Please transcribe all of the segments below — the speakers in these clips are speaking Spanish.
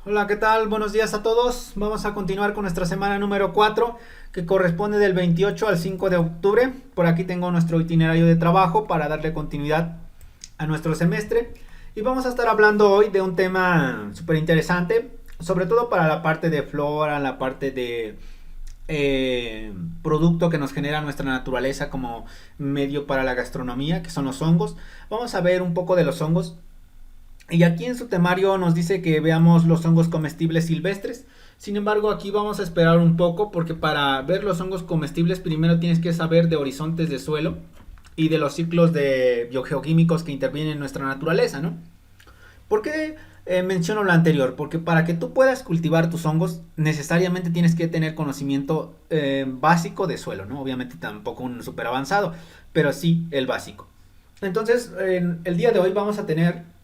Hola, ¿qué tal? Buenos días a todos. Vamos a continuar con nuestra semana número 4, que corresponde del 28 al 5 de octubre. Por aquí tengo nuestro itinerario de trabajo para darle continuidad a nuestro semestre. Y vamos a estar hablando hoy de un tema súper interesante, sobre todo para la parte de flora, la parte de producto que nos genera nuestra naturaleza como medio para la gastronomía, que son los hongos. Vamos a ver un poco de los hongos. Y aquí en su temario nos dice que veamos los hongos comestibles silvestres. Sin embargo, aquí vamos a esperar un poco porque para ver los hongos comestibles primero tienes que saber de horizontes de suelo y de los ciclos de biogeoquímicos que intervienen en nuestra naturaleza, ¿no? ¿Por qué menciono lo anterior? Porque para que tú puedas cultivar tus hongos necesariamente tienes que tener conocimiento básico de suelo, ¿no? Obviamente tampoco un súper avanzado, pero sí el básico. Entonces, el día de hoy vamos a tener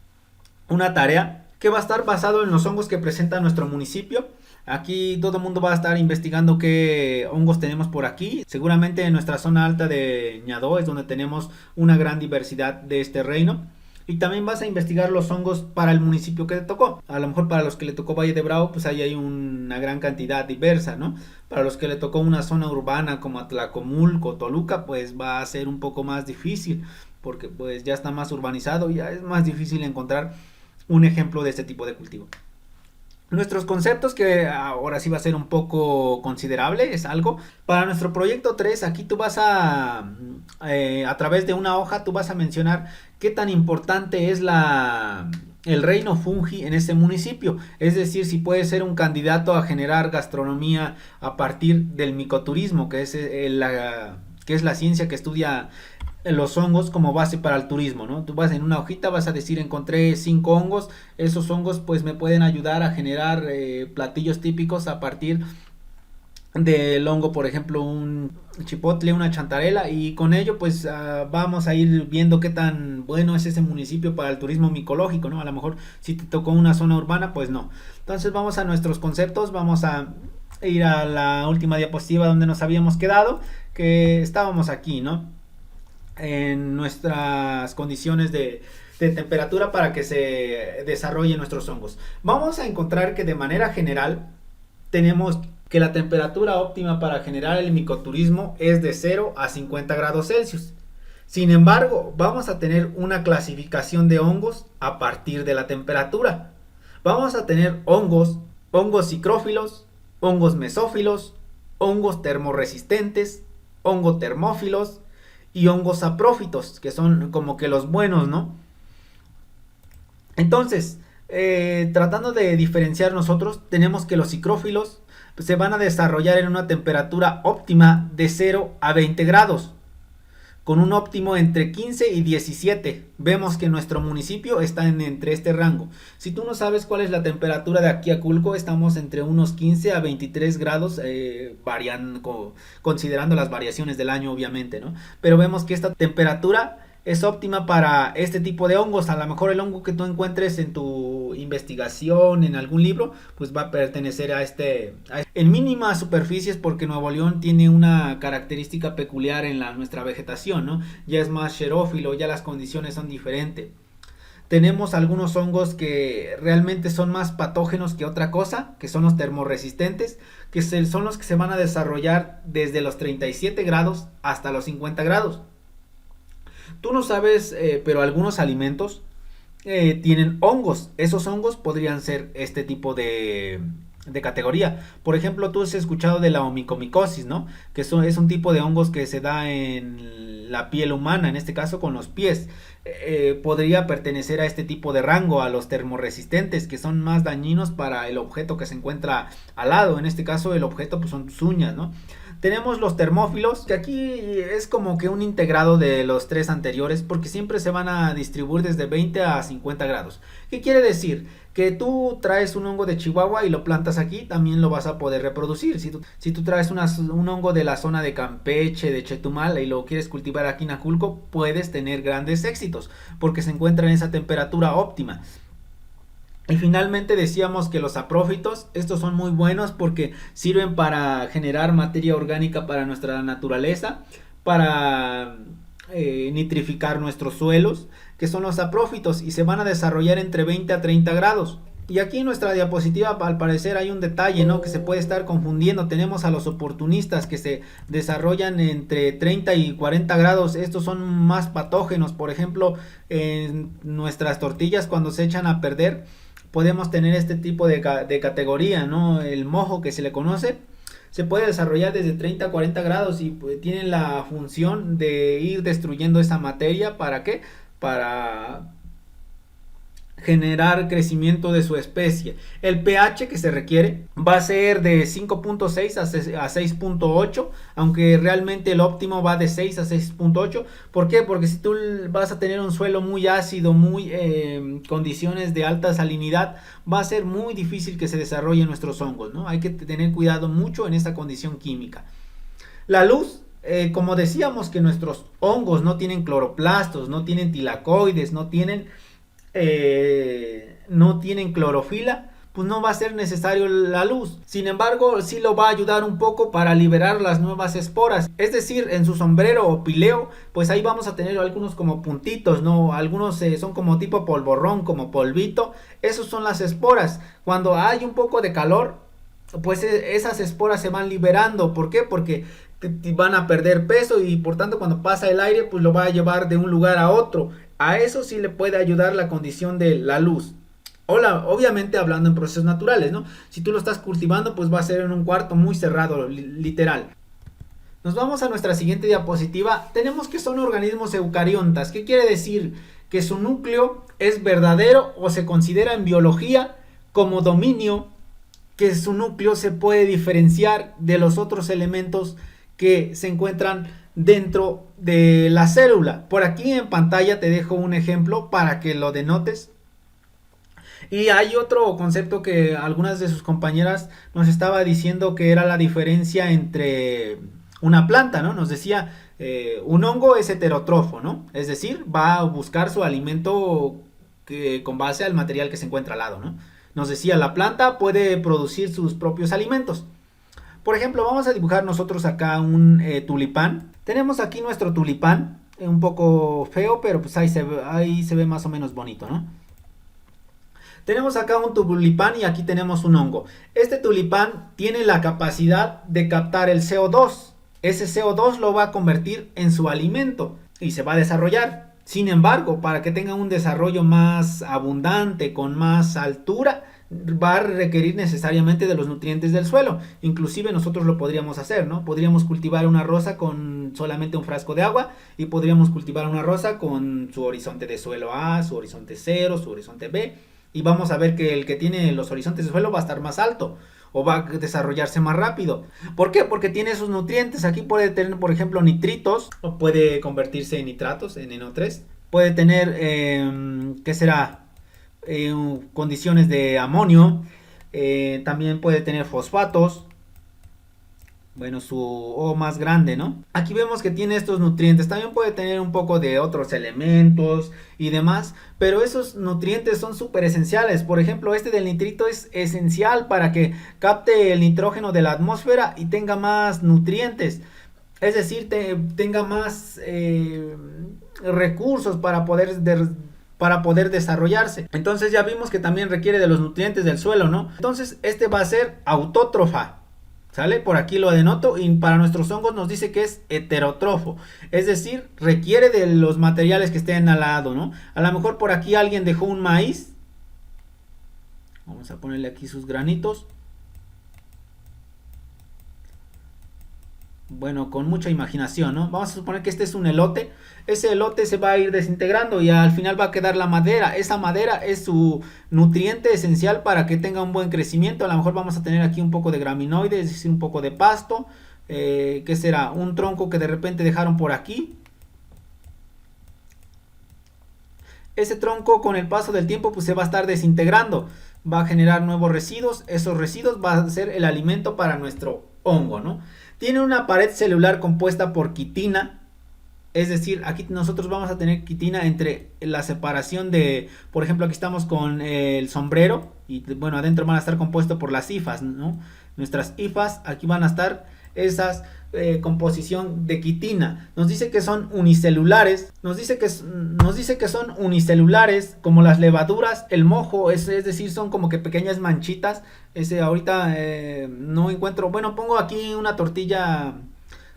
una tarea que va a estar basado en los hongos que presenta nuestro municipio. Aquí todo el mundo va a estar investigando qué hongos tenemos por aquí. Seguramente en nuestra zona alta de Ñadó es donde tenemos una gran diversidad de este reino. Y también vas a investigar los hongos para el municipio que te tocó. A lo mejor para los que le tocó Valle de Bravo, pues ahí hay una gran cantidad diversa, ¿no? Para los que le tocó una zona urbana como Atlacomulco, Toluca, pues va a ser un poco más difícil. Porque pues ya está más urbanizado y ya es más difícil encontrar un ejemplo de este tipo de cultivo. Nuestros conceptos, que ahora sí va a ser un poco considerable, es algo. Para nuestro proyecto 3 aquí tú vas a través de una hoja, tú vas a mencionar qué tan importante es el reino fungi en este municipio. Es decir, si puede ser un candidato a generar gastronomía a partir del micoturismo, que es la ciencia que estudia los hongos como base para el turismo, ¿no? Tú vas en una hojita, vas a decir encontré 5 hongos, esos hongos pues me pueden ayudar a generar platillos típicos a partir del hongo, por ejemplo un chipotle, una chantarela, y con ello pues vamos a ir viendo qué tan bueno es ese municipio para el turismo micológico, ¿no? A lo mejor si te tocó una zona urbana pues no. Entonces vamos a nuestros conceptos, vamos a ir a la última diapositiva donde nos habíamos quedado, que estábamos aquí, ¿no? En nuestras condiciones de temperatura para que se desarrollen nuestros hongos. Vamos a encontrar que de manera general tenemos que la temperatura óptima para generar el micoturismo es de 0 a 50 grados Celsius. Sin embargo, vamos a tener una clasificación de hongos a partir de la temperatura. Vamos a tener hongos psicrófilos, hongos mesófilos, hongos termorresistentes, hongos termófilos y hongos saprófitos, que son como que los buenos, ¿no? Entonces, tratando de diferenciar nosotros, tenemos que los psicrófilos se van a desarrollar en una temperatura óptima de 0 a 20 grados, con un óptimo entre 15 y 17. Vemos que nuestro municipio está entre este rango. Si tú no sabes cuál es la temperatura de aquí a Culco, estamos entre unos 15 a 23 grados, considerando las variaciones del año, obviamente, ¿no? Pero vemos que esta temperatura es óptima para este tipo de hongos. A lo mejor el hongo que tú encuentres en tu investigación, en algún libro, pues va a pertenecer en mínimas superficies, porque Nuevo León tiene una característica peculiar en nuestra vegetación, ¿no? Ya es más xerófilo, ya las condiciones son diferentes. Tenemos algunos hongos que realmente son más patógenos que otra cosa, que son los termorresistentes, que son los que se van a desarrollar desde los 37 grados hasta los 50 grados. Tú no sabes, pero algunos alimentos tienen hongos. Esos hongos podrían ser este tipo de categoría. Por ejemplo, tú has escuchado de la omicomicosis, ¿no? Que es un tipo de hongos que se da en la piel humana, en este caso con los pies. Podría pertenecer a este tipo de rango, a los termorresistentes, que son más dañinos para el objeto que se encuentra al lado. En este caso el objeto pues son tus uñas, ¿no? Tenemos los termófilos, que aquí es como que un integrado de los tres anteriores, porque siempre se van a distribuir desde 20 a 50 grados. ¿Qué quiere decir? Que tú traes un hongo de Chihuahua y lo plantas aquí, también lo vas a poder reproducir. Si tú traes un hongo de la zona de Campeche, de Chetumal, y lo quieres cultivar aquí en Aculco, puedes tener grandes éxitos, porque se encuentra en esa temperatura óptima. Y finalmente decíamos que los saprófitos, estos son muy buenos porque sirven para generar materia orgánica para nuestra naturaleza, para nitrificar nuestros suelos, que son los saprófitos, y se van a desarrollar entre 20 a 30 grados. Y aquí en nuestra diapositiva al parecer hay un detalle, ¿no? Que se puede estar confundiendo. Tenemos a los oportunistas que se desarrollan entre 30 y 40 grados. Estos son más patógenos. Por ejemplo, en nuestras tortillas cuando se echan a perder podemos tener este tipo de categoría, ¿no? El mojo que se le conoce. Se puede desarrollar desde 30 a 40 grados y pues, tiene la función de ir destruyendo esa materia. ¿Para qué? Para generar crecimiento de su especie. El pH que se requiere va a ser de 5.6 a 6.8, aunque realmente el óptimo va de 6 a 6.8. ¿Por qué? Porque si tú vas a tener un suelo muy ácido, muy condiciones de alta salinidad, va a ser muy difícil que se desarrollen nuestros hongos, ¿no? Hay que tener cuidado mucho en esta condición química. La luz, como decíamos que nuestros hongos no tienen cloroplastos, no tienen tilacoides, no tienen clorofila, pues no va a ser necesario la luz. Sin embargo, sí lo va a ayudar un poco para liberar las nuevas esporas. Es decir, en su sombrero o pileo, pues ahí vamos a tener algunos como puntitos, ¿no? Algunos son como tipo polvorrón, como polvito. Esos son las esporas. Cuando hay un poco de calor, pues esas esporas se van liberando. ¿Por qué? Porque van a perder peso y por tanto cuando pasa el aire pues lo va a llevar de un lugar a otro. A eso sí le puede ayudar la condición de la luz. Obviamente hablando en procesos naturales, ¿no? Si tú lo estás cultivando pues va a ser en un cuarto muy cerrado, literal. Nos vamos a nuestra siguiente diapositiva. Tenemos que son organismos eucariontas. ¿Qué quiere decir? Que su núcleo es verdadero o se considera en biología como dominio, que su núcleo se puede diferenciar de los otros elementos que se encuentran dentro de la célula. Por aquí en pantalla te dejo un ejemplo para que lo denotes. Y hay otro concepto que algunas de sus compañeras nos estaba diciendo que era la diferencia entre una planta, ¿no? Nos decía, un hongo es heterótrofo, ¿no? Es decir, va a buscar su alimento con base al material que se encuentra al lado, ¿no? Nos decía, la planta puede producir sus propios alimentos. Por ejemplo, vamos a dibujar nosotros acá un tulipán. Tenemos aquí nuestro tulipán, un poco feo, pero pues ahí se ve más o menos bonito, ¿no? Tenemos acá un tulipán y aquí tenemos un hongo. Este tulipán tiene la capacidad de captar el CO2. Ese CO2 lo va a convertir en su alimento y se va a desarrollar. Sin embargo, para que tenga un desarrollo más abundante, con más altura, va a requerir necesariamente de los nutrientes del suelo. Inclusive nosotros lo podríamos hacer, ¿no? Podríamos cultivar una rosa con solamente un frasco de agua y podríamos cultivar una rosa con su horizonte de suelo A, su horizonte 0, su horizonte B. Y vamos a ver que el que tiene los horizontes de suelo va a estar más alto o va a desarrollarse más rápido. ¿Por qué? Porque tiene esos nutrientes. Aquí puede tener, por ejemplo, nitritos, o puede convertirse en nitratos, en NO3. Puede tener, ¿qué será? Condiciones de amonio. También puede tener fosfatos. Bueno, su O más grande, ¿no? Aquí vemos que tiene estos nutrientes. También puede tener un poco de otros elementos y demás. Pero esos nutrientes son súper esenciales. Por ejemplo, este del nitrito es esencial para que capte el nitrógeno de la atmósfera y tenga más nutrientes. Es decir, tenga más recursos para poder desarrollarse. Entonces ya vimos que también requiere de los nutrientes del suelo, ¿no? Entonces este va a ser autótrofa. ¿Sale? Por aquí lo denoto y para nuestros hongos nos dice que es heterótrofo. Es decir, requiere de los materiales que estén al lado, ¿no? A lo mejor por aquí alguien dejó un maíz. Vamos a ponerle aquí sus granitos. Bueno, con mucha imaginación, ¿no? Vamos a suponer que este es un elote. Ese elote se va a ir desintegrando y al final va a quedar la madera. Esa madera es su nutriente esencial para que tenga un buen crecimiento. A lo mejor vamos a tener aquí un poco de graminoide, es decir, un poco de pasto. ¿Qué será? Un tronco que de repente dejaron por aquí. Ese tronco con el paso del tiempo pues se va a estar desintegrando. Va a generar nuevos residuos. Esos residuos van a ser el alimento para nuestro hongo, ¿no? Tiene una pared celular compuesta por quitina. Es decir, aquí nosotros vamos a tener quitina entre la separación de, por ejemplo, aquí estamos con el sombrero y adentro van a estar compuestos por las hifas, ¿no? Nuestras hifas, aquí van a estar esas composición de quitina. Nos dice que son unicelulares, nos dice que son unicelulares como las levaduras, el mojo, es decir, son como que pequeñas manchitas. Ahorita no encuentro, bueno, pongo aquí una tortilla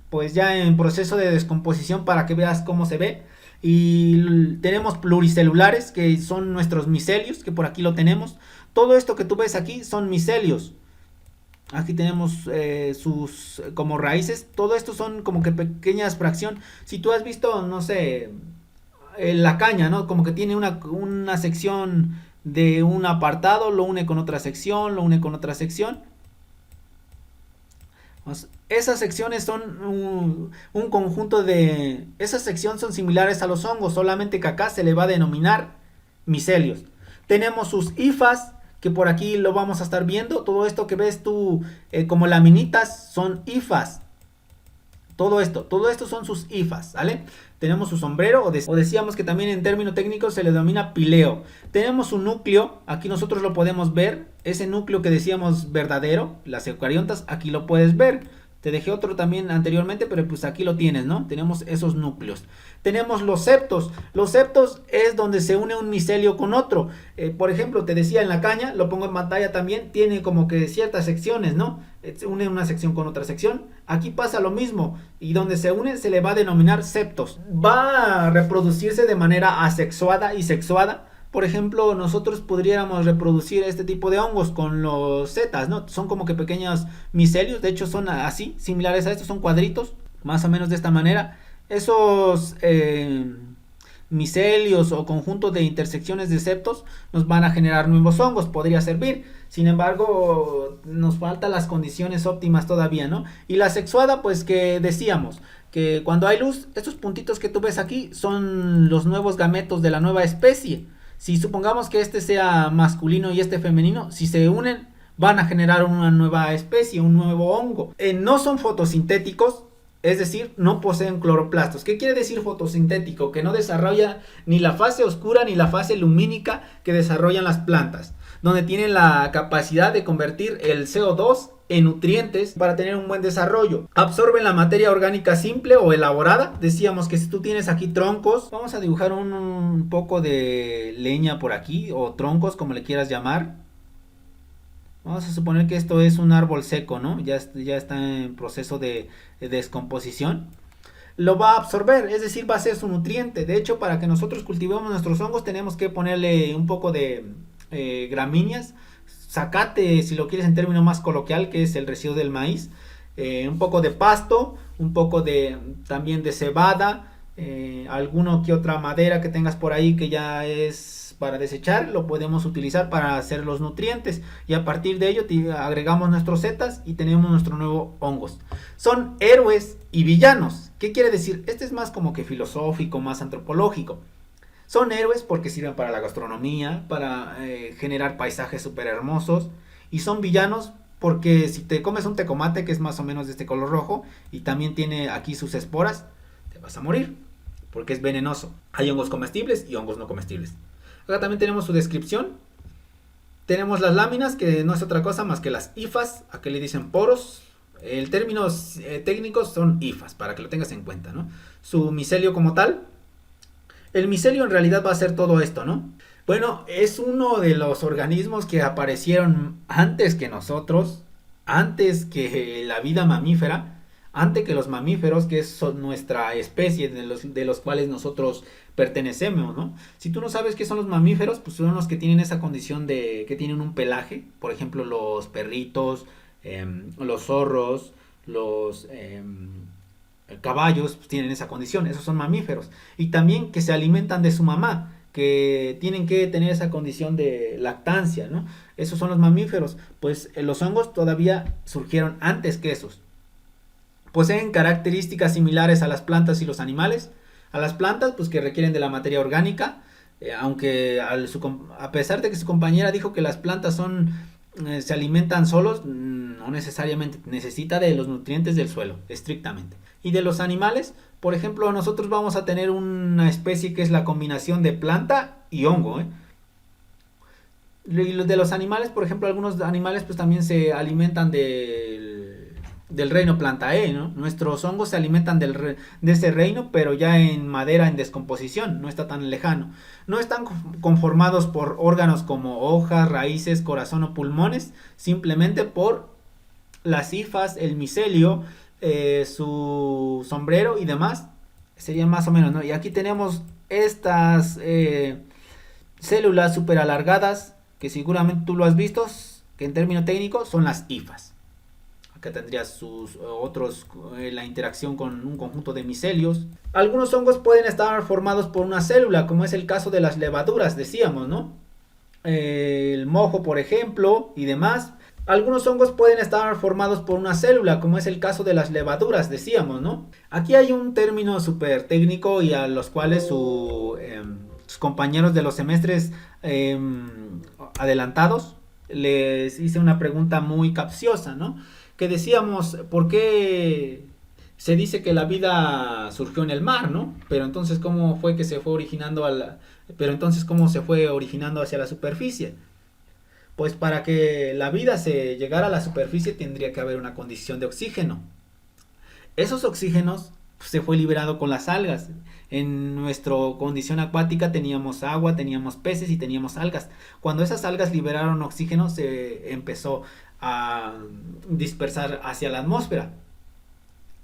pues ya en proceso de descomposición para que veas cómo se ve. Y tenemos pluricelulares, que son nuestros micelios, que por aquí lo tenemos. Todo esto que tú ves aquí son micelios. Aquí tenemos sus como raíces. Todo esto son como que pequeñas fracción. Si tú has visto, no sé, la caña, ¿no? Como que tiene una sección de un apartado, lo une con otra sección, lo une con otra sección. Esas secciones son un conjunto de... Esas secciones son similares a los hongos, solamente que acá se le va a denominar micelios. Tenemos sus hifas, que por aquí lo vamos a estar viendo. Todo esto que ves tú como laminitas son hifas. Todo esto son sus hifas, ¿vale? Tenemos su sombrero, o decíamos que también en término técnico se le denomina pileo. Tenemos su núcleo, aquí nosotros lo podemos ver, ese núcleo que decíamos verdadero, las eucariontas, aquí lo puedes ver. Te dejé otro también anteriormente, pero pues aquí lo tienes, ¿no? Tenemos esos núcleos. Tenemos los septos. Los septos es donde se une un micelio con otro. Por ejemplo, te decía en la caña, lo pongo en pantalla también, tiene como que ciertas secciones, ¿no? Se une una sección con otra sección. Aquí pasa lo mismo. Y donde se une se le va a denominar septos. Va a reproducirse de manera asexuada y sexuada. Por ejemplo, nosotros podríamos reproducir este tipo de hongos con los setas, ¿no? Son como que pequeños micelios, de hecho son así, similares a estos, son cuadritos, más o menos de esta manera. Esos micelios o conjuntos de intersecciones de septos nos van a generar nuevos hongos, podría servir. Sin embargo, nos faltan las condiciones óptimas todavía, ¿no? Y la sexuada, pues que decíamos, que cuando hay luz, estos puntitos que tú ves aquí son los nuevos gametos de la nueva especie. Si supongamos que este sea masculino y este femenino, si se unen van a generar una nueva especie, un nuevo hongo. No son fotosintéticos, es decir, no poseen cloroplastos. ¿Qué quiere decir fotosintético? Que no desarrolla ni la fase oscura ni la fase lumínica que desarrollan las plantas, donde tienen la capacidad de convertir el CO2 en nutrientes para tener un buen desarrollo. Absorben la materia orgánica simple o elaborada. Decíamos que si tú tienes aquí troncos, vamos a dibujar un poco de leña por aquí, o troncos como le quieras llamar. Vamos a suponer que esto es un árbol seco, ¿no? Ya está en proceso de descomposición. Lo va a absorber, es decir, va a ser su nutriente. De hecho, para que nosotros cultivemos nuestros hongos tenemos que ponerle un poco de gramíneas, zacate, si lo quieres en término más coloquial, que es el residuo del maíz, un poco de pasto, un poco también de cebada, alguno que otra madera que tengas por ahí que ya es para desechar, lo podemos utilizar para hacer los nutrientes, y a partir de ello agregamos nuestros setas y tenemos nuestro nuevo hongos. Son héroes y villanos. ¿Qué quiere decir? Este es más como que filosófico, más antropológico. Son héroes porque sirven para la gastronomía, para generar paisajes súper hermosos. Y son villanos porque si te comes un tecomate, que es más o menos de este color rojo, y también tiene aquí sus esporas, te vas a morir, porque es venenoso. Hay hongos comestibles y hongos no comestibles. Acá también tenemos su descripción. Tenemos las láminas, que no es otra cosa más que las hifas. Aquí le dicen poros. El término técnico son hifas, para que lo tengas en cuenta, ¿no? Su micelio como tal. El micelio en realidad va a ser todo esto, ¿no? Bueno, es uno de los organismos que aparecieron antes que nosotros, antes que la vida mamífera, antes que los mamíferos, que es nuestra especie de los cuales nosotros pertenecemos, ¿no? Si tú no sabes qué son los mamíferos, pues son los que tienen esa condición de que tienen un pelaje, por ejemplo los perritos, los zorros, los caballos, pues tienen esa condición, esos son mamíferos. Y también que se alimentan de su mamá, que tienen que tener esa condición de lactancia, ¿no? Esos son los mamíferos. Pues los hongos todavía surgieron antes que esos. Poseen características similares a las plantas y los animales. A las plantas, pues que requieren de la materia orgánica, aunque a pesar de que su compañera dijo que las plantas se alimentan solos, no necesariamente, necesita de los nutrientes del suelo, estrictamente. Y de los animales, por ejemplo, nosotros vamos a tener una especie que es la combinación de planta y hongo, Y de los animales, por ejemplo, algunos animales pues también se alimentan del reino Plantae, ¿no? Nuestros hongos se alimentan de ese reino, pero ya en madera en descomposición, no está tan lejano. No están conformados por órganos como hojas, raíces, corazón o pulmones, simplemente por las hifas, el micelio, su sombrero y demás. Serían más o menos, ¿no? Y aquí tenemos estas células super alargadas, que seguramente tú lo has visto, que en término técnico son las hifas. Acá tendrías sus otros, la interacción con un conjunto de micelios. Algunos hongos pueden estar formados por una célula, como es el caso de las levaduras, decíamos, ¿no? El mojo, por ejemplo, y demás. Algunos hongos pueden estar formados por una célula, como es el caso de las levaduras, decíamos, ¿no? Aquí hay un término súper técnico y a los cuales sus compañeros de los semestres adelantados les hice una pregunta muy capciosa, ¿no? Que decíamos, ¿por qué se dice que la vida surgió en el mar, ¿no? Pero entonces, ¿cómo fue que se fue originando pero entonces, ¿cómo se fue originando hacia la superficie? Pues para que la vida se llegara a la superficie tendría que haber una condición de oxígeno. Esos oxígenos se fue liberado con las algas. En nuestra condición acuática teníamos agua, teníamos peces y teníamos algas. Cuando esas algas liberaron oxígeno se empezó a dispersar hacia la atmósfera.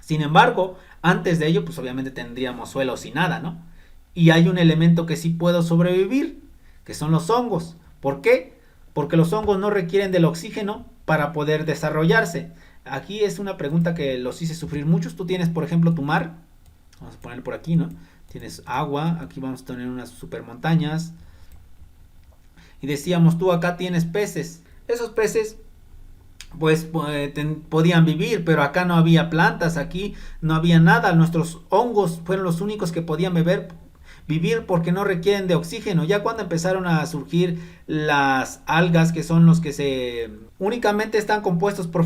Sin embargo, antes de ello, pues obviamente tendríamos suelo sin nada, ¿no? Y hay un elemento que sí puede sobrevivir, que son los hongos. ¿Por qué? Porque los hongos no requieren del oxígeno para poder desarrollarse. Aquí es una pregunta que los hice sufrir muchos. Tú tienes, por ejemplo, tu mar. Vamos a ponerlo por aquí, ¿no? Tienes agua. Aquí vamos a tener unas super montañas. Y decíamos, tú acá tienes peces. Esos peces, pues, podían vivir, pero acá no había plantas. Aquí no había nada. Nuestros hongos fueron los únicos que podían vivir porque no requieren de oxígeno. Ya cuando empezaron a surgir las algas, que son los que únicamente están compuestos por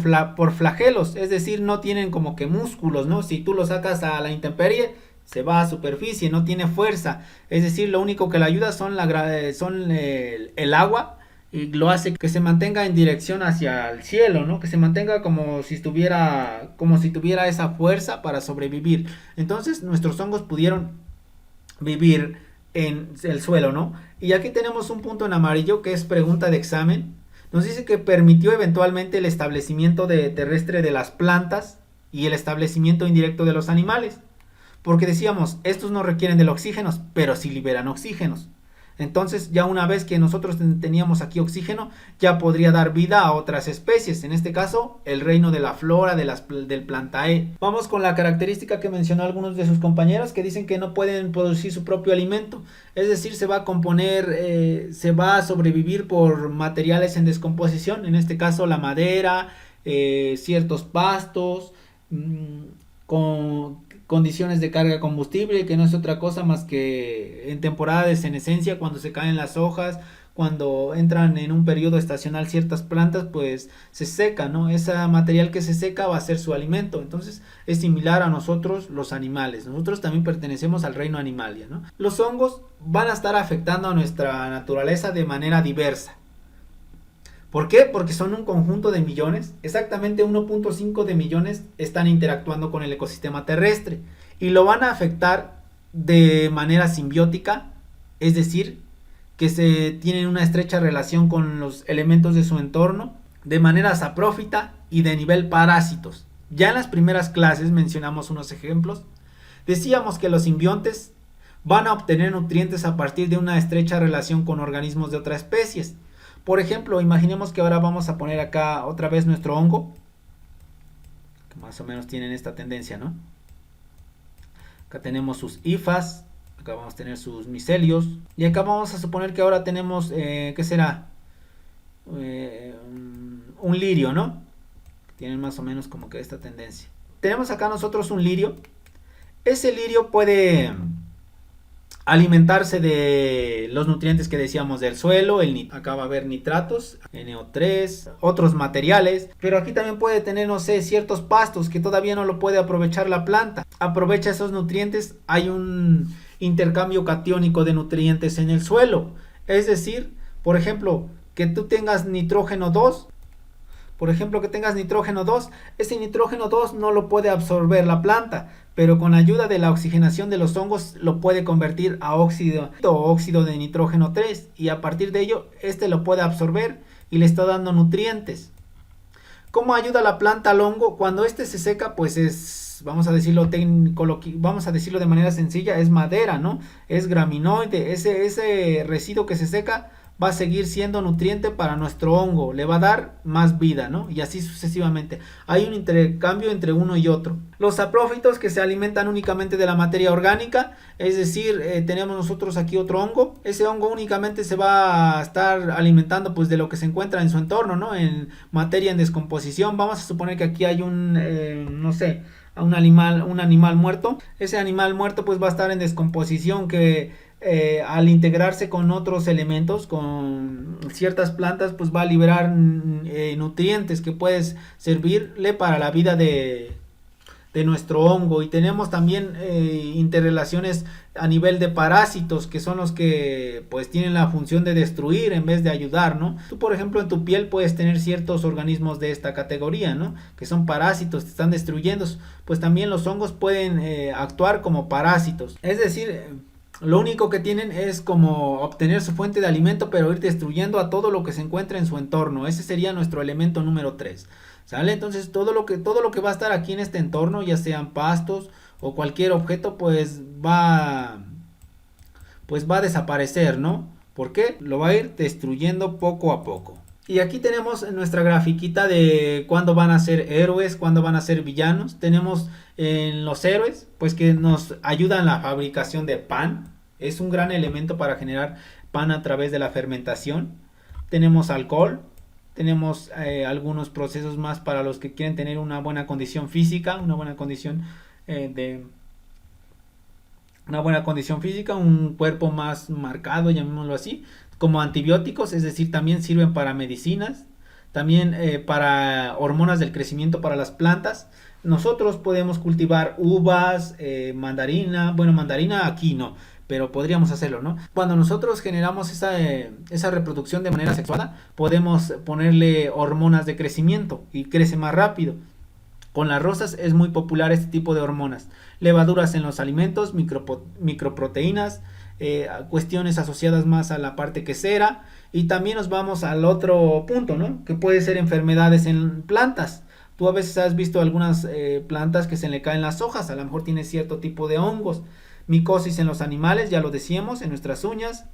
flagelos, es decir, no tienen como que músculos, ¿no? Si tú lo sacas a la intemperie, se va a superficie, no tiene fuerza, es decir, lo único que le ayuda son el agua, y lo hace que se mantenga en dirección hacia el cielo, ¿no? Que se mantenga como si tuviera esa fuerza para sobrevivir. Entonces, nuestros hongos pudieron vivir en el suelo, ¿no? Y aquí tenemos un punto en amarillo que es pregunta de examen. Nos dice que permitió eventualmente el establecimiento terrestre de las plantas y el establecimiento indirecto de los animales. Porque decíamos, estos no requieren del oxígeno, pero sí liberan oxígenos. Entonces, ya una vez que nosotros teníamos aquí oxígeno, ya podría dar vida a otras especies. En este caso, el reino de la flora, del Plantae. Vamos con la característica que mencionó algunos de sus compañeros, que dicen que no pueden producir su propio alimento. Es decir, se va a componer, se va a sobrevivir por materiales en descomposición. En este caso, la madera, ciertos pastos, con condiciones de carga combustible, que no es otra cosa más que en temporada de senescencia, cuando se caen las hojas, cuando entran en un periodo estacional ciertas plantas, pues se seca, ¿no? Ese material que se seca va a ser su alimento. Entonces es similar a nosotros los animales. Nosotros también pertenecemos al reino animalia, ¿no? Los hongos van a estar afectando a nuestra naturaleza de manera diversa. ¿Por qué? Porque son un conjunto de millones, exactamente 1.5 de millones están interactuando con el ecosistema terrestre y lo van a afectar de manera simbiótica, es decir, que se tienen una estrecha relación con los elementos de su entorno, de manera saprófita y de nivel parásitos. Ya en las primeras clases mencionamos unos ejemplos. Decíamos que los simbiontes van a obtener nutrientes a partir de una estrecha relación con organismos de otras especies. Por ejemplo, imaginemos que ahora vamos a poner acá otra vez nuestro hongo, que más o menos tienen esta tendencia, ¿no? Acá tenemos sus hifas, acá vamos a tener sus micelios, y acá vamos a suponer que ahora tenemos, ¿qué será? Un lirio, ¿no? Tienen más o menos como que esta tendencia. Tenemos acá nosotros un lirio. Ese lirio puede alimentarse de los nutrientes que decíamos del suelo, acá va a haber nitratos, NO3, otros materiales, pero aquí también puede tener, no sé, ciertos pastos que todavía no lo puede aprovechar la planta. Aprovecha esos nutrientes, hay un intercambio catiónico de nutrientes en el suelo, es decir, por ejemplo, que tú tengas nitrógeno 2, Por ejemplo, que tengas nitrógeno 2, ese nitrógeno 2 no lo puede absorber la planta, pero con ayuda de la oxigenación de los hongos lo puede convertir a óxido o óxido de nitrógeno 3 y a partir de ello este lo puede absorber y le está dando nutrientes. ¿Cómo ayuda la planta al hongo? Cuando este se seca, pues es, vamos a decirlo vamos a decirlo de manera sencilla, es madera, ¿no? Es graminoide, ese residuo que se seca va a seguir siendo nutriente para nuestro hongo, le va a dar más vida, ¿no? Y así sucesivamente. Hay un intercambio entre uno y otro. Los saprófitos que se alimentan únicamente de la materia orgánica, es decir, tenemos nosotros aquí otro hongo. Ese hongo únicamente se va a estar alimentando pues de lo que se encuentra en su entorno, ¿no? En materia en descomposición. Vamos a suponer que aquí hay no sé, un animal muerto. Ese animal muerto pues va a estar en descomposición que al integrarse con otros elementos, con ciertas plantas, pues va a liberar nutrientes que puedes servirle para la vida de nuestro hongo. Y tenemos también interrelaciones a nivel de parásitos, que son los que pues tienen la función de destruir en vez de ayudar, ¿no? Tú, por ejemplo, en tu piel puedes tener ciertos organismos de esta categoría, ¿no? Que son parásitos, te están destruyendo. Pues también los hongos pueden actuar como parásitos, es decir, lo único que tienen es como obtener su fuente de alimento, pero ir destruyendo a todo lo que se encuentra en su entorno. Ese sería nuestro elemento número 3. ¿Sale? Entonces todo lo que va a estar aquí en este entorno, ya sean pastos o cualquier objeto, pues va a desaparecer, ¿no? ¿Por qué? Lo va a ir destruyendo poco a poco. Y aquí tenemos nuestra grafiquita de cuándo van a ser héroes, cuándo van a ser villanos. Tenemos en los héroes, pues que nos ayudan en la fabricación de pan. Es un gran elemento para generar pan a través de la fermentación. Tenemos alcohol. Tenemos algunos procesos más para los que quieren tener una buena condición física, un cuerpo más marcado, llamémoslo así, como antibióticos, es decir, también sirven para medicinas, también para hormonas del crecimiento para las plantas. Nosotros podemos cultivar uvas, mandarina aquí no, pero podríamos hacerlo, ¿no? Cuando nosotros generamos esa reproducción de manera sexual, podemos ponerle hormonas de crecimiento y crece más rápido. Con las rosas es muy popular este tipo de hormonas. Levaduras en los alimentos, microproteínas, cuestiones asociadas más a la parte quesera. Y también nos vamos al otro punto, ¿no? Que puede ser enfermedades en plantas. Tú a veces has visto algunas plantas que se le caen las hojas, a lo mejor tiene cierto tipo de hongos. Micosis en los animales, ya lo decíamos, en nuestras uñas.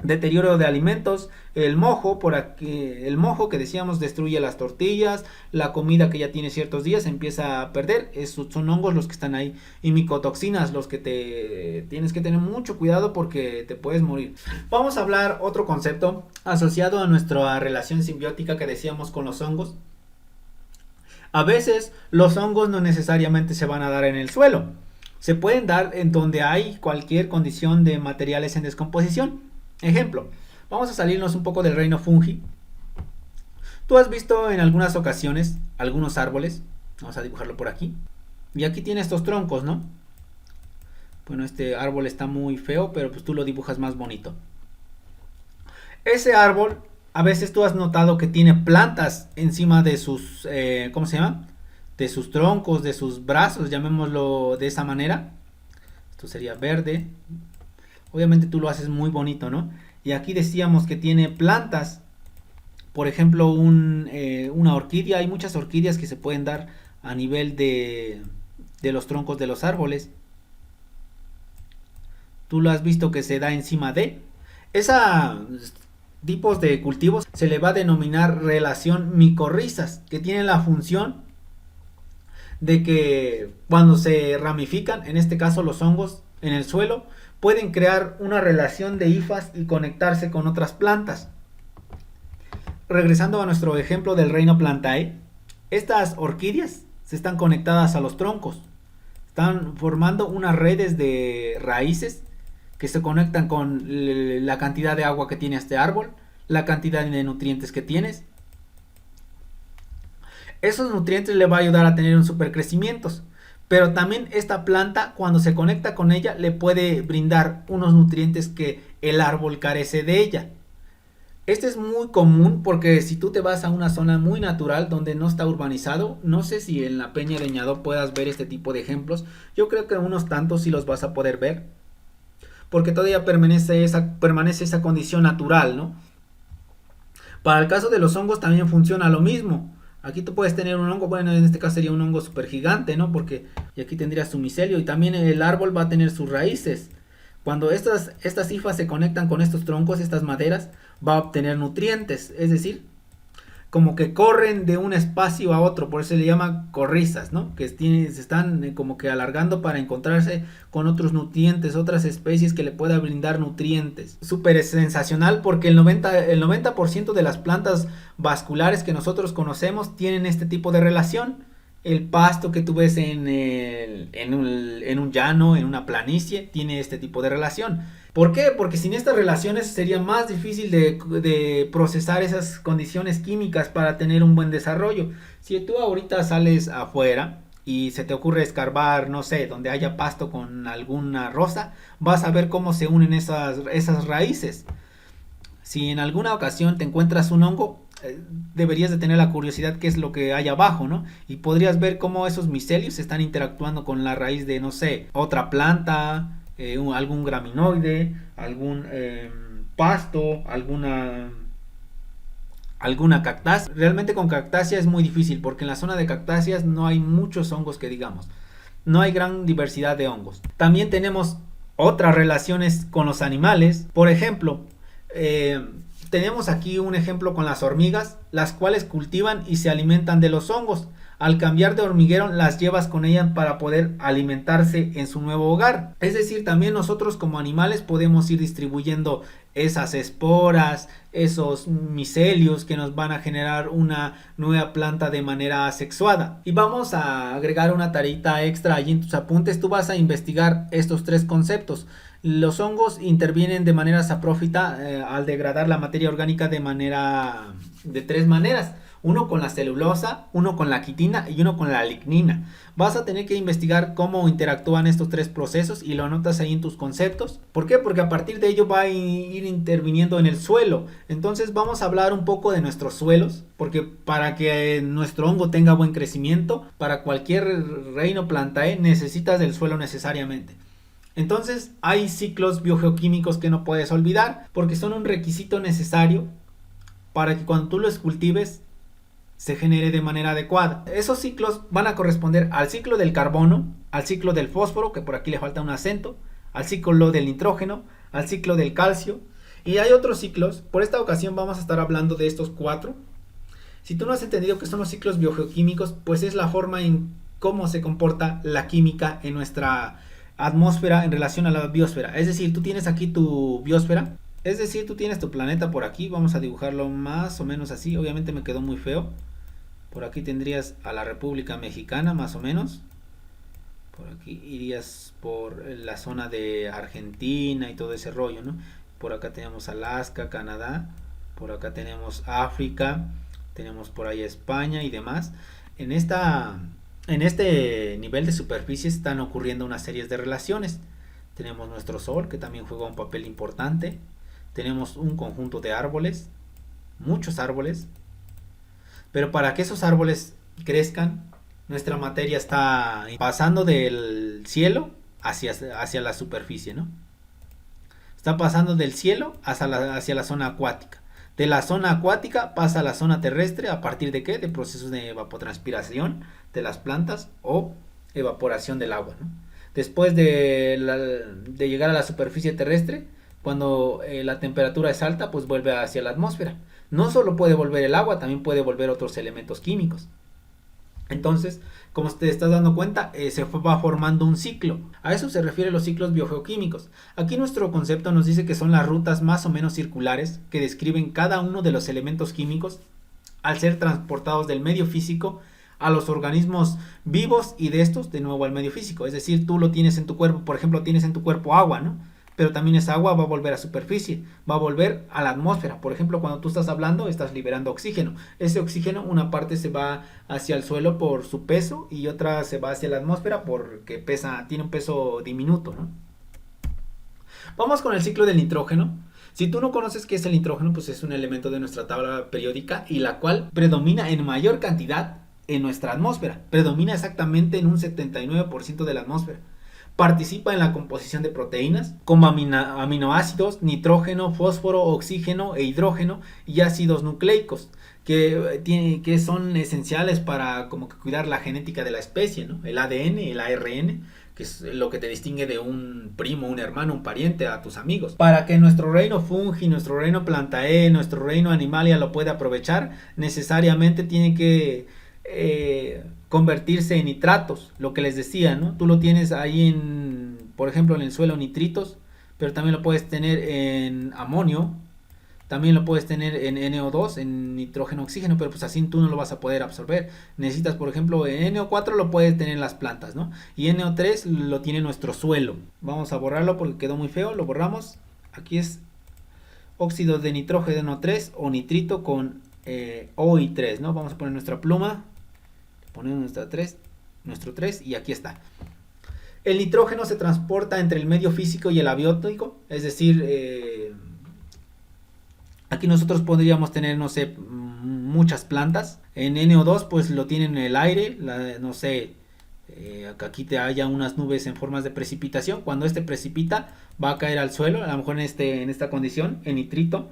Deterioro de alimentos, el mojo que decíamos destruye las tortillas, la comida que ya tiene ciertos días empieza a perder, son hongos los que están ahí, y micotoxinas, los que tienes que tener mucho cuidado porque te puedes morir. Vamos a hablar otro concepto asociado a nuestra relación simbiótica que decíamos con los hongos. A veces los hongos no necesariamente se van a dar en el suelo, se pueden dar en donde hay cualquier condición de materiales en descomposición. Ejemplo, vamos a salirnos un poco del reino fungi. Tú has visto en algunas ocasiones algunos árboles, vamos a dibujarlo por aquí, y aquí tiene estos troncos, ¿no? Bueno, este árbol está muy feo, pero pues tú lo dibujas más bonito. Ese árbol, a veces tú has notado que tiene plantas encima de sus, ¿cómo se llama? De sus troncos, de sus brazos, llamémoslo de esa manera. Esto sería verde. Obviamente tú lo haces muy bonito, ¿no? Y aquí decíamos que tiene plantas. Por ejemplo, una orquídea. Hay muchas orquídeas que se pueden dar a nivel de los troncos de los árboles. Tú lo has visto que se da encima de. Esos tipos de cultivos se le va a denominar relación micorrizas, que tienen la función de que cuando se ramifican, en este caso los hongos en el suelo, pueden crear una relación de hifas y conectarse con otras plantas. Regresando a nuestro ejemplo del reino Plantae, estas orquídeas se están conectadas a los troncos, están formando unas redes de raíces que se conectan con la cantidad de agua que tiene este árbol, la cantidad de nutrientes que tienes. Esos nutrientes le va a ayudar a tener un supercrecimiento. Pero también esta planta, cuando se conecta con ella, le puede brindar unos nutrientes que el árbol carece de ella. Este es muy común porque si tú te vas a una zona muy natural donde no está urbanizado, no sé si en la Peña de Ñado puedas ver este tipo de ejemplos. Yo creo que unos tantos sí los vas a poder ver porque todavía permanece esa condición natural, ¿no? Para el caso de los hongos también funciona lo mismo. Aquí tú puedes tener un hongo, bueno, en este caso sería un hongo super gigante, ¿no? Porque y aquí tendrías su micelio y también el árbol va a tener sus raíces. Cuando estas hifas se conectan con estos troncos, estas maderas, va a obtener nutrientes, es decir, como que corren de un espacio a otro, por eso se le llama corrizas, ¿no? Se están como que alargando para encontrarse con otros nutrientes, otras especies que le puedan brindar nutrientes. Súper sensacional porque el 90% de las plantas vasculares que nosotros conocemos tienen este tipo de relación. El pasto que tú ves en un llano, en una planicie, tiene este tipo de relación. ¿Por qué? Porque sin estas relaciones sería más difícil de procesar esas condiciones químicas para tener un buen desarrollo. Si tú ahorita sales afuera y se te ocurre escarbar, no sé, donde haya pasto con alguna rosa, vas a ver cómo se unen esas raíces. Si en alguna ocasión te encuentras un hongo, deberías de tener la curiosidad qué es lo que hay abajo, ¿no? Y podrías ver cómo esos micelios están interactuando con la raíz de, no sé, otra planta, algún graminoide, algún pasto, alguna cactácea. Realmente con cactácea es muy difícil porque en la zona de cactáceas no hay muchos hongos que digamos. No hay gran diversidad de hongos. También tenemos otras relaciones con los animales. Por ejemplo, tenemos aquí un ejemplo con las hormigas, las cuales cultivan y se alimentan de los hongos. Al cambiar de hormiguero las llevas con ellas para poder alimentarse en su nuevo hogar. Es decir, también nosotros como animales podemos ir distribuyendo esas esporas, esos micelios que nos van a generar una nueva planta de manera asexuada. Y vamos a agregar una tareita extra allí en tus apuntes. Tú vas a investigar estos tres conceptos. Los hongos intervienen de manera saprófita al degradar la materia orgánica de tres maneras. Uno con la celulosa, uno con la quitina y uno con la lignina. Vas a tener que investigar cómo interactúan estos tres procesos y lo anotas ahí en tus conceptos. ¿Por qué? Porque a partir de ello va a ir interviniendo en el suelo. Entonces vamos a hablar un poco de nuestros suelos, porque para que nuestro hongo tenga buen crecimiento, para cualquier reino plantae necesitas del suelo necesariamente. Entonces hay ciclos biogeoquímicos que no puedes olvidar porque son un requisito necesario para que cuando tú los cultives se genere de manera adecuada. Esos ciclos van a corresponder al ciclo del carbono, al ciclo del fósforo, que por aquí le falta un acento, al ciclo del nitrógeno, al ciclo del calcio. Y hay otros ciclos. Por esta ocasión vamos a estar hablando de estos cuatro. Si tú no has entendido qué son los ciclos biogeoquímicos, pues es la forma en cómo se comporta la química en nuestra atmósfera en relación a la biosfera. Es decir, tú tienes aquí tu biosfera. Es decir, tú tienes tu planeta por aquí. Vamos a dibujarlo más o menos así. Obviamente me quedó muy feo. Por aquí tendrías a la República Mexicana, más o menos. Por aquí irías por la zona de Argentina y todo ese rollo, ¿no? Por acá tenemos Alaska, Canadá. Por acá tenemos África. Tenemos por ahí España y demás. En este nivel de superficie están ocurriendo una serie de relaciones. Tenemos nuestro Sol, que también juega un papel importante. Tenemos un conjunto de árboles, muchos árboles. Pero para que esos árboles crezcan, nuestra materia está pasando del cielo hacia la superficie, ¿no? Está pasando del cielo hacia la zona acuática. De la zona acuática pasa a la zona terrestre. ¿A partir de qué? De procesos de evapotranspiración de las plantas o evaporación del agua, ¿no? Después de llegar a la superficie terrestre, cuando la temperatura es alta, pues vuelve hacia la atmósfera. No solo puede volver el agua, también puede volver otros elementos químicos. Entonces, como te estás dando cuenta, se va formando un ciclo. A eso se refieren los ciclos biogeoquímicos. Aquí nuestro concepto nos dice que son las rutas más o menos circulares que describen cada uno de los elementos químicos al ser transportados del medio físico a los organismos vivos y de estos de nuevo al medio físico. Es decir, tú lo tienes en tu cuerpo, por ejemplo, tienes en tu cuerpo agua, ¿no? Pero también esa agua va a volver a superficie, va a volver a la atmósfera. Por ejemplo, cuando tú estás hablando, estás liberando oxígeno. Ese oxígeno, una parte se va hacia el suelo por su peso y otra se va hacia la atmósfera porque tiene un peso diminuto, ¿no? Vamos con el ciclo del nitrógeno. Si tú no conoces qué es el nitrógeno, pues es un elemento de nuestra tabla periódica y la cual predomina en mayor cantidad en nuestra atmósfera. Predomina exactamente en un 79% de la atmósfera. Participa en la composición de proteínas como aminoácidos, nitrógeno, fósforo, oxígeno e hidrógeno y ácidos nucleicos que son esenciales para como que cuidar la genética de la especie, ¿no? El ADN, el ARN, que es lo que te distingue de un primo, un hermano, un pariente, a tus amigos. Para que nuestro reino fungi, nuestro reino plantae, nuestro reino animalia lo pueda aprovechar, necesariamente tiene que convertirse en nitratos, lo que les decía, ¿no? Tú lo tienes ahí por ejemplo, en el suelo nitritos, pero también lo puedes tener en amonio, también lo puedes tener en NO2, en nitrógeno oxígeno, pero pues así tú no lo vas a poder absorber. Necesitas, por ejemplo, en NO4 lo puedes tener en las plantas, ¿no? Y NO3 lo tiene nuestro suelo. Vamos a borrarlo porque quedó muy feo, lo borramos. Aquí es óxido de nitrógeno 3 o nitrito con OI3, ¿no? Vamos a poner nuestra pluma, ponemos nuestro 3 y aquí está. El nitrógeno se transporta entre el medio físico y el abiótico, es decir, aquí nosotros podríamos tener, no sé, muchas plantas. En NO2 pues lo tienen en el aire, no sé, aquí te haya unas nubes en formas de precipitación. Cuando este precipita va a caer al suelo, a lo mejor en esta condición, en nitrito.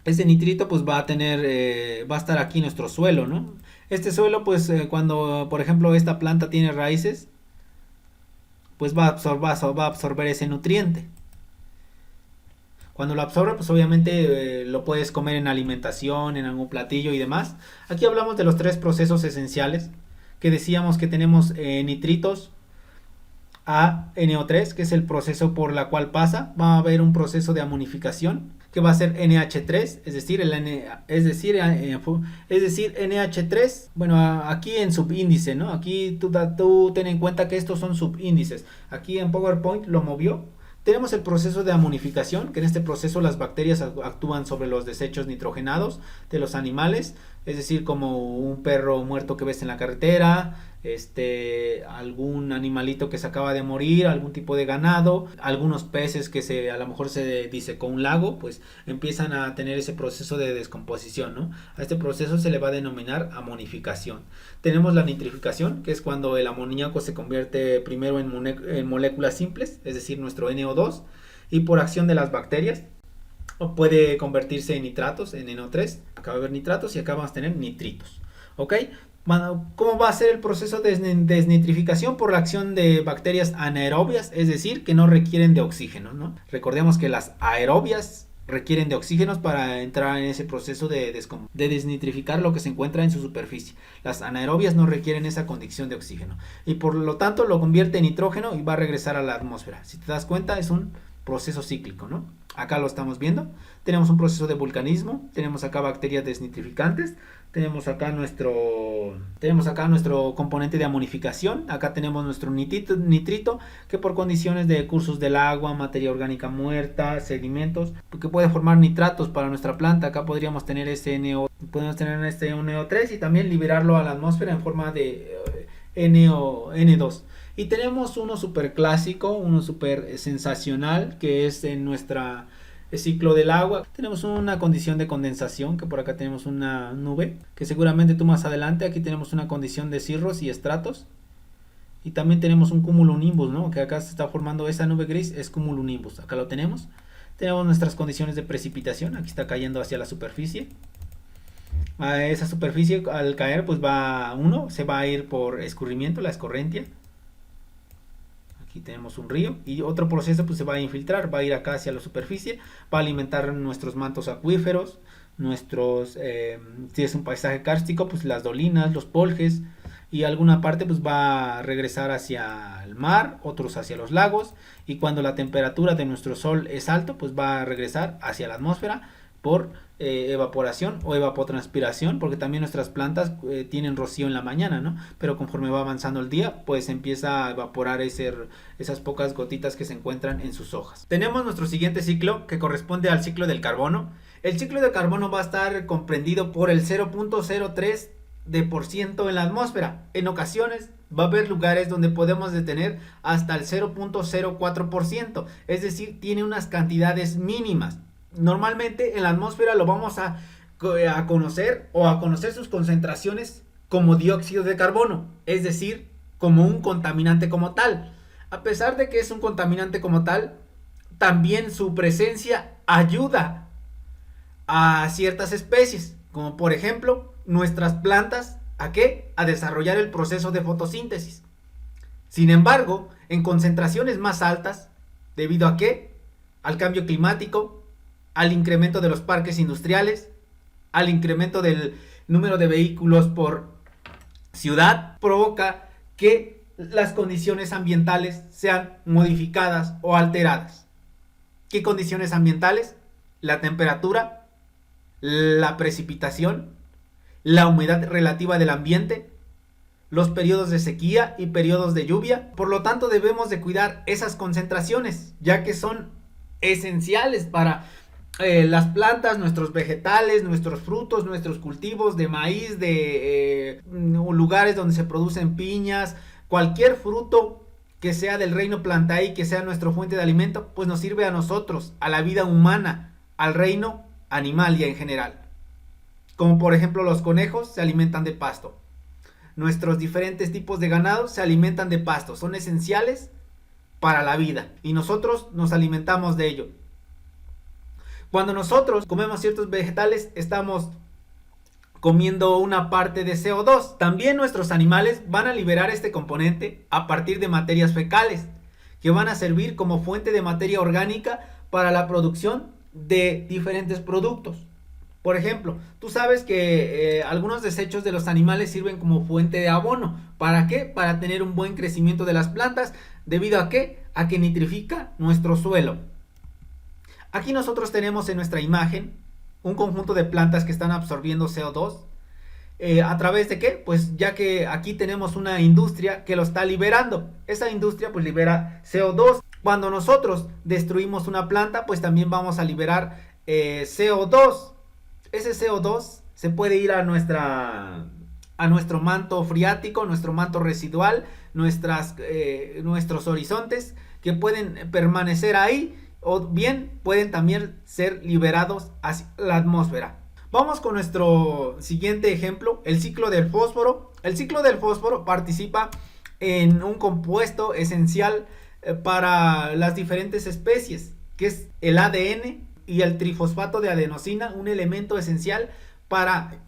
Ese nitrito pues va a estar aquí en nuestro suelo, ¿no? Este suelo pues cuando por ejemplo esta planta tiene raíces, pues va a absorber ese nutriente. Cuando lo absorbe, pues obviamente lo puedes comer en alimentación, en algún platillo y demás. Aquí hablamos de los 3 procesos esenciales que decíamos que tenemos nitritos a NO3, que es el proceso por la cual pasa. Va a haber un proceso de amonificación que va a ser NH3, es decir, NH3, bueno, aquí en subíndice, ¿no? Aquí tú ten en cuenta que estos son subíndices. Aquí en PowerPoint lo movió. Tenemos el proceso de amonificación, que en este proceso las bacterias actúan sobre los desechos nitrogenados de los animales, es decir, como un perro muerto que ves en la carretera, algún animalito que se acaba de morir, algún tipo de ganado, algunos peces que a lo mejor se disecó un lago, pues empiezan a tener ese proceso de descomposición, ¿no? A este proceso se le va a denominar amonificación. Tenemos la nitrificación, que es cuando el amoníaco se convierte primero en moléculas simples, es decir, nuestro NO2, y por acción de las bacterias puede convertirse en nitratos, en NO3, acá va a haber nitratos y acá vamos a tener nitritos, ¿ok? ¿Cómo va a ser el proceso de desnitrificación? Por la acción de bacterias anaerobias, es decir, que no requieren de oxígeno, ¿no? Recordemos que las aerobias requieren de oxígenos para entrar en ese proceso de desnitrificar lo que se encuentra en su superficie. Las anaerobias no requieren esa condición de oxígeno y por lo tanto lo convierte en nitrógeno y va a regresar a la atmósfera. Si te das cuenta, es un proceso cíclico, ¿no? Acá lo estamos viendo. Tenemos un proceso de vulcanismo, tenemos acá bacterias desnitrificantes, tenemos acá nuestro componente de amonificación, acá tenemos nuestro nitrito que por condiciones de cursos del agua, materia orgánica muerta, sedimentos, que puede formar nitratos para nuestra planta. Acá podemos tener este NO3 y también liberarlo a la atmósfera en forma de N2. Y tenemos uno súper clásico, uno súper sensacional, que es en nuestro ciclo del agua. Tenemos una condición de condensación, que por acá tenemos una nube, que seguramente tú más adelante, aquí tenemos una condición de cirros y estratos. Y también tenemos un cumulonimbus, ¿no? Que acá se está formando esa nube gris, es cumulonimbus. Acá lo tenemos. Tenemos nuestras condiciones de precipitación, aquí está cayendo hacia la superficie. A esa superficie al caer pues se va a ir por escurrimiento, la escorrentia. Aquí tenemos un río y otro proceso pues se va a infiltrar, va a ir acá hacia la superficie, va a alimentar nuestros mantos acuíferos, si es un paisaje kárstico, pues las dolinas, los poljes, y alguna parte pues va a regresar hacia el mar, otros hacia los lagos, y cuando la temperatura de nuestro sol es alto pues va a regresar hacia la atmósfera por evaporación o evapotranspiración, porque también nuestras plantas tienen rocío en la mañana, ¿no? Pero conforme va avanzando el día, pues empieza a evaporar esas pocas gotitas que se encuentran en sus hojas. Tenemos nuestro siguiente ciclo, que corresponde al ciclo del carbono. El ciclo del carbono va a estar comprendido por el 0.03 de por ciento en la atmósfera. En ocasiones va a haber lugares donde podemos detener hasta el 0.04%, es decir, tiene unas cantidades mínimas. Normalmente en la atmósfera lo vamos a conocer o a conocer sus concentraciones como dióxido de carbono, es decir, como un contaminante como tal. A pesar de que es un contaminante como tal, también su presencia ayuda a ciertas especies, como por ejemplo nuestras plantas, ¿a qué? A desarrollar el proceso de fotosíntesis. Sin embargo, en concentraciones más altas, ¿debido a qué? Al cambio climático, al incremento de los parques industriales, al incremento del número de vehículos por ciudad, provoca que las condiciones ambientales sean modificadas o alteradas. ¿Qué condiciones ambientales? La temperatura, la precipitación, la humedad relativa del ambiente, los periodos de sequía y periodos de lluvia. Por lo tanto, debemos de cuidar esas concentraciones, ya que son esenciales para las plantas, nuestros vegetales, nuestros frutos, nuestros cultivos de maíz, de lugares donde se producen piñas, cualquier fruto que sea del reino plantae, que sea nuestra fuente de alimento, pues nos sirve a nosotros, a la vida humana, al reino animal y en general. Como por ejemplo los conejos se alimentan de pasto. Nuestros diferentes tipos de ganado se alimentan de pasto, son esenciales para la vida y nosotros nos alimentamos de ello. Cuando nosotros comemos ciertos vegetales, estamos comiendo una parte de CO2. También nuestros animales van a liberar este componente a partir de materias fecales, que van a servir como fuente de materia orgánica para la producción de diferentes productos. Por ejemplo, tú sabes que algunos desechos de los animales sirven como fuente de abono. ¿Para qué? Para tener un buen crecimiento de las plantas. ¿Debido a qué? A que nitrifica nuestro suelo. Aquí nosotros tenemos en nuestra imagen un conjunto de plantas que están absorbiendo CO2. ¿A través de qué? Pues ya que aquí tenemos una industria que lo está liberando. Esa industria pues libera CO2. Cuando nosotros destruimos una planta, pues también vamos a liberar CO2. Ese CO2 se puede ir a nuestro manto freático, nuestro manto residual, nuestros horizontes que pueden permanecer ahí o bien pueden también ser liberados hacia la atmósfera. Vamos con nuestro siguiente ejemplo, el ciclo del fósforo. El ciclo del fósforo participa en un compuesto esencial para las diferentes especies, que es el ADN y el trifosfato de adenosina, un elemento esencial para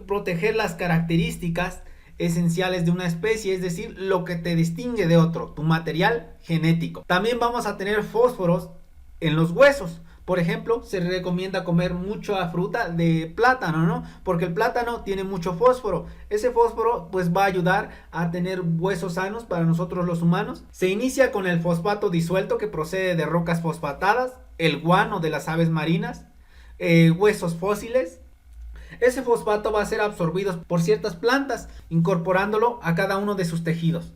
proteger las características esenciales de una especie, es decir, lo que te distingue de otro, tu material genético. También vamos a tener fósforos en los huesos. Por ejemplo, se recomienda comer mucha fruta de plátano, ¿no? Porque el plátano tiene mucho fósforo. Ese fósforo pues va a ayudar a tener huesos sanos para nosotros los humanos. Se inicia con el fosfato disuelto que procede de rocas fosfatadas, el guano de las aves marinas, huesos fósiles. Ese fosfato va a ser absorbido por ciertas plantas, incorporándolo a cada uno de sus tejidos.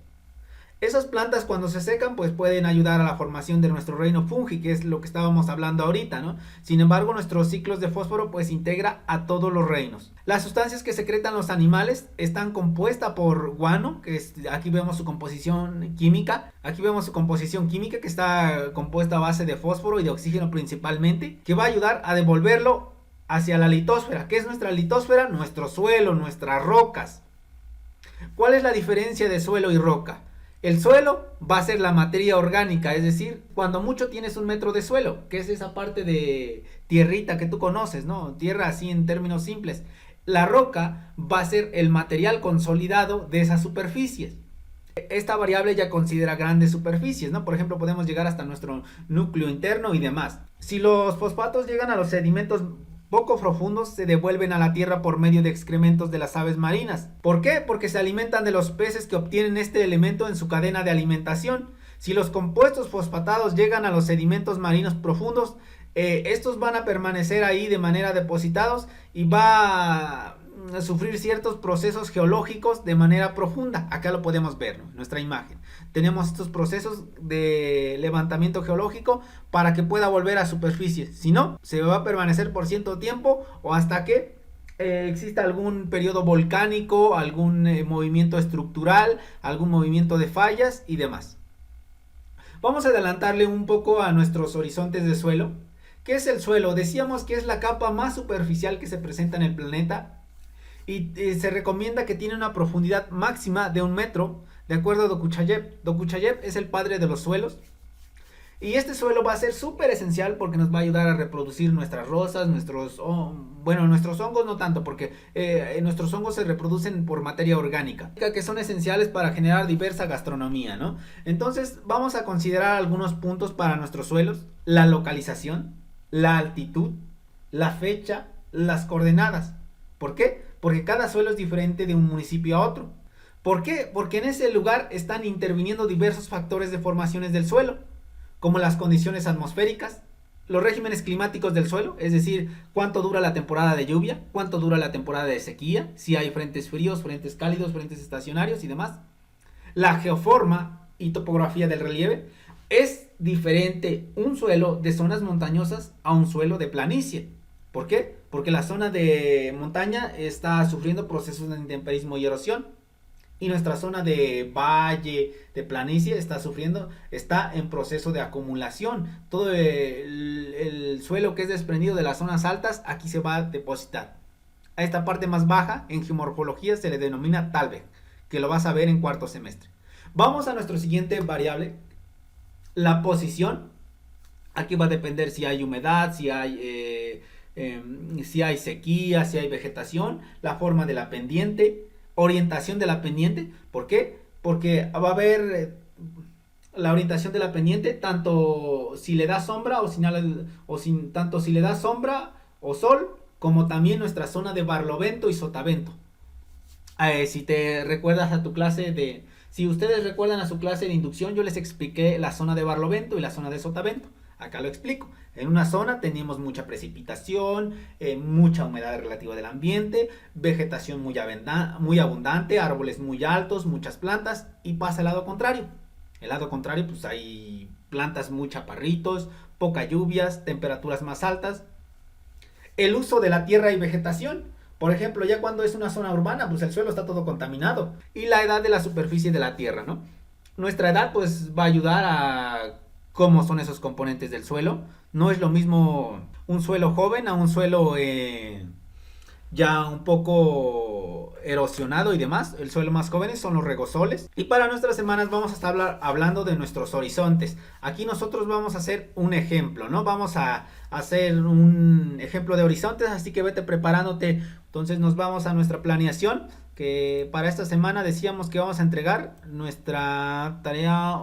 Esas plantas cuando se secan pues pueden ayudar a la formación de nuestro reino fungi, que es lo que estábamos hablando ahorita, ¿no? Sin embargo, nuestros ciclos de fósforo pues integra a todos los reinos. Las sustancias que secretan los animales están compuestas por guano, que es, aquí vemos su composición química. Aquí vemos su composición química que está compuesta a base de fósforo y de oxígeno principalmente, que va a ayudar a devolverlo hacia la litosfera. ¿Qué es nuestra litosfera? Nuestro suelo, nuestras rocas. ¿Cuál es la diferencia de suelo y roca? El suelo va a ser la materia orgánica, es decir, cuando mucho tienes 1 metro de suelo, que es esa parte de tierrita que tú conoces, ¿no? Tierra así en términos simples. La roca va a ser el material consolidado de esas superficies. Esta variable ya considera grandes superficies, ¿no? Por ejemplo, podemos llegar hasta nuestro núcleo interno y demás. Si los fosfatos llegan a los sedimentos poco profundos, se devuelven a la tierra por medio de excrementos de las aves marinas. ¿Por qué? Porque se alimentan de los peces que obtienen este elemento en su cadena de alimentación. Si los compuestos fosfatados llegan a los sedimentos marinos profundos, estos van a permanecer ahí de manera depositados y va a sufrir ciertos procesos geológicos de manera profunda. Acá lo podemos ver, ¿no? En nuestra imagen. Tenemos estos procesos de levantamiento geológico para que pueda volver a superficie. Si no, se va a permanecer por cierto tiempo o hasta que existe algún periodo volcánico, algún movimiento estructural, algún movimiento de fallas y demás. Vamos a adelantarle un poco a nuestros horizontes de suelo. ¿Qué es el suelo? Decíamos que es la capa más superficial que se presenta en el planeta y se recomienda que tiene una profundidad máxima de 1 metro, de acuerdo a Dokuchayev. Dokuchayev es el padre de los suelos. Y este suelo va a ser súper esencial porque nos va a ayudar a reproducir nuestras rosas, nuestros hongos no tanto, porque nuestros hongos se reproducen por materia orgánica, que son esenciales para generar diversa gastronomía, ¿no? Entonces vamos a considerar algunos puntos para nuestros suelos: la localización, la altitud, la fecha, las coordenadas. ¿Por qué? Porque cada suelo es diferente de un municipio a otro. ¿Por qué? Porque en ese lugar están interviniendo diversos factores de formaciones del suelo, como las condiciones atmosféricas, los regímenes climáticos del suelo, es decir, cuánto dura la temporada de lluvia, cuánto dura la temporada de sequía, si hay frentes fríos, frentes cálidos, frentes estacionarios y demás. La geoforma y topografía del relieve. Es diferente un suelo de zonas montañosas a un suelo de planicie. ¿Por qué? Porque la zona de montaña está sufriendo procesos de intemperismo y erosión, y nuestra zona de valle, de planicie, está en proceso de acumulación. Todo el suelo que es desprendido de las zonas altas, aquí se va a depositar. A esta parte más baja, en geomorfología, se le denomina talvez, que lo vas a ver en cuarto semestre. Vamos a nuestro siguiente variable, la posición. Aquí va a depender si hay humedad, si hay sequía, si hay vegetación, la forma de la pendiente, orientación de la pendiente. ¿Por qué? Porque va a haber la orientación de la pendiente tanto si le da sombra tanto si le da sombra o sol, como también nuestra zona de barlovento y sotavento. Si ustedes recuerdan a su clase de inducción, yo les expliqué la zona de barlovento y la zona de sotavento. Acá lo explico. En una zona tenemos mucha precipitación, mucha humedad relativa del ambiente, vegetación muy abundante, árboles muy altos, muchas plantas, y pasa el lado contrario. El lado contrario, pues hay plantas muy chaparritos, pocas lluvias, temperaturas más altas. El uso de la tierra y vegetación. Por ejemplo, ya cuando es una zona urbana, pues el suelo está todo contaminado. Y la edad de la superficie de la tierra, ¿no? Nuestra edad, pues, va a ayudar a cómo son esos componentes del suelo. No es lo mismo un suelo joven a un suelo ya un poco erosionado y demás. El suelo más jóvenes son los regosoles. Y para nuestras semanas vamos a estar hablando de nuestros horizontes. Aquí nosotros vamos a hacer un ejemplo, ¿no? Vamos a hacer un ejemplo de horizontes, así que vete preparándote. Entonces nos vamos a nuestra planeación, que para esta semana decíamos que vamos a entregar nuestra tarea,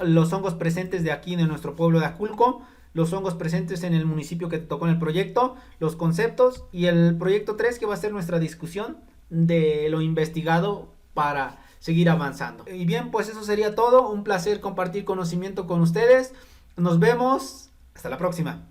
los hongos presentes de aquí, de nuestro pueblo de Aculco, los hongos presentes en el municipio que te tocó en el proyecto, los conceptos, y el proyecto 3, que va a ser nuestra discusión de lo investigado para seguir avanzando. Y bien, pues eso sería todo. Un placer compartir conocimiento con ustedes. Nos vemos. Hasta la próxima.